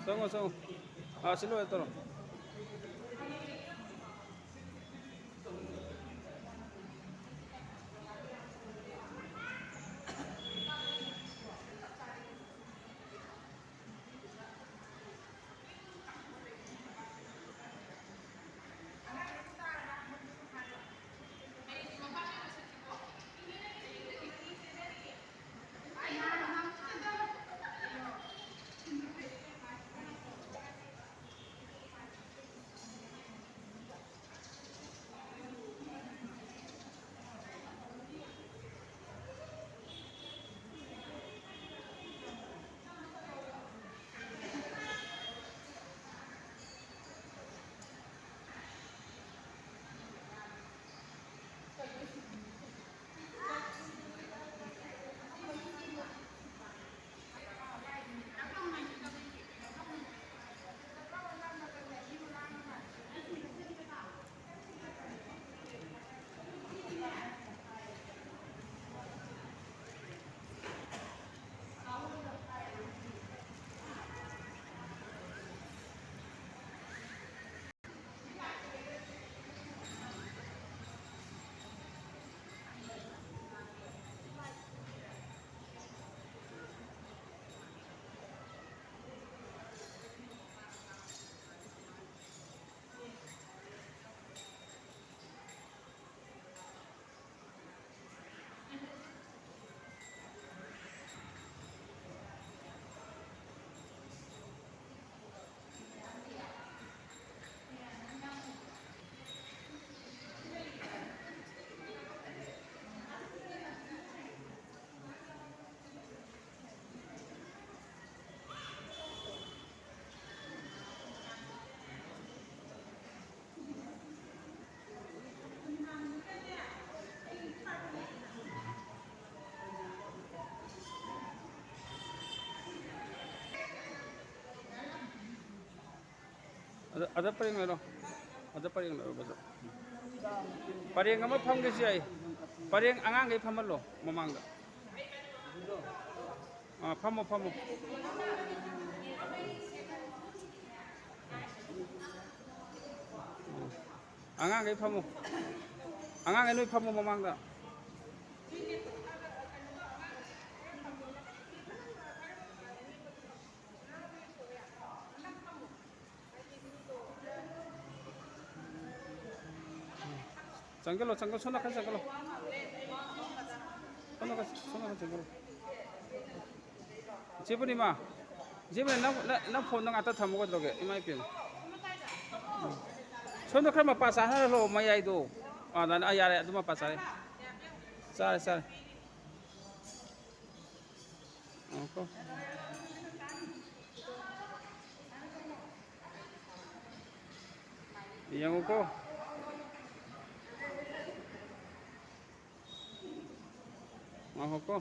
Chamo. Ah, silo ito. Ada pa rin ano? Ada pa rin ano? Pareng nga mo pang kasi ay. Pareng angang kay pamalo mamangga. Ah, pamo. Angang kay pamo. Angang ay pamo mamangga. Janggalo sonakan janggalo. Sonakan janggalo. Jebuni ma. Jebuni na phone nang ata thamu ko droge. Imai pin. Sono kama pasa na lo mayai do. Ah na ayare aduma pasa. Sare. Oke. Yang uko. Mahoko.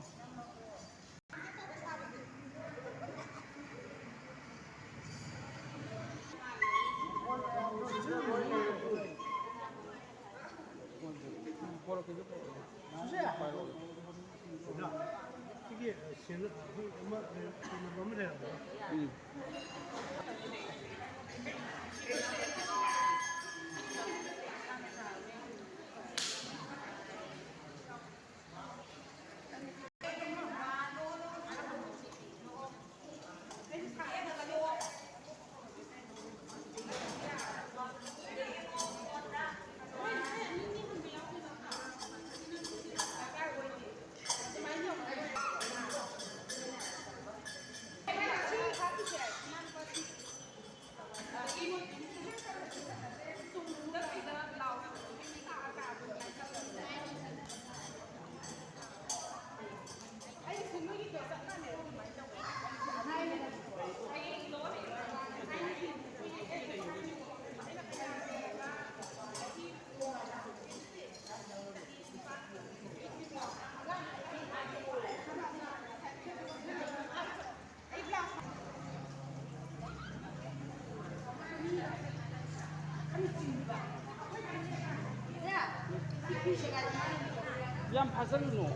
Yang pasal no.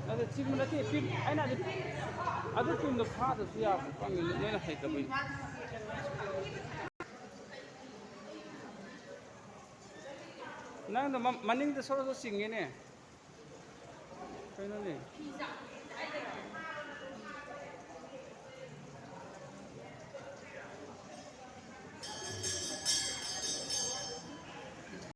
Ada ꯑꯗ ꯆꯤꯡꯕ ꯅꯠꯇꯦ ꯄꯤꯝ ꯑꯩꯅ ꯑꯗꯨ ꯄꯤꯝꯗꯣ ꯐꯥꯗ꯭ꯔꯁꯨ ꯌꯥꯕ ꯄꯪꯉꯤꯅ ꯅꯣꯏꯅ ꯍꯩꯇꯕꯩ ꯅꯪꯗꯣ ꯃꯅꯤꯡꯗ ꯁꯣꯔꯣ ꯆꯤꯡꯉꯦꯅꯦ ꯀꯩꯅꯣꯅꯦ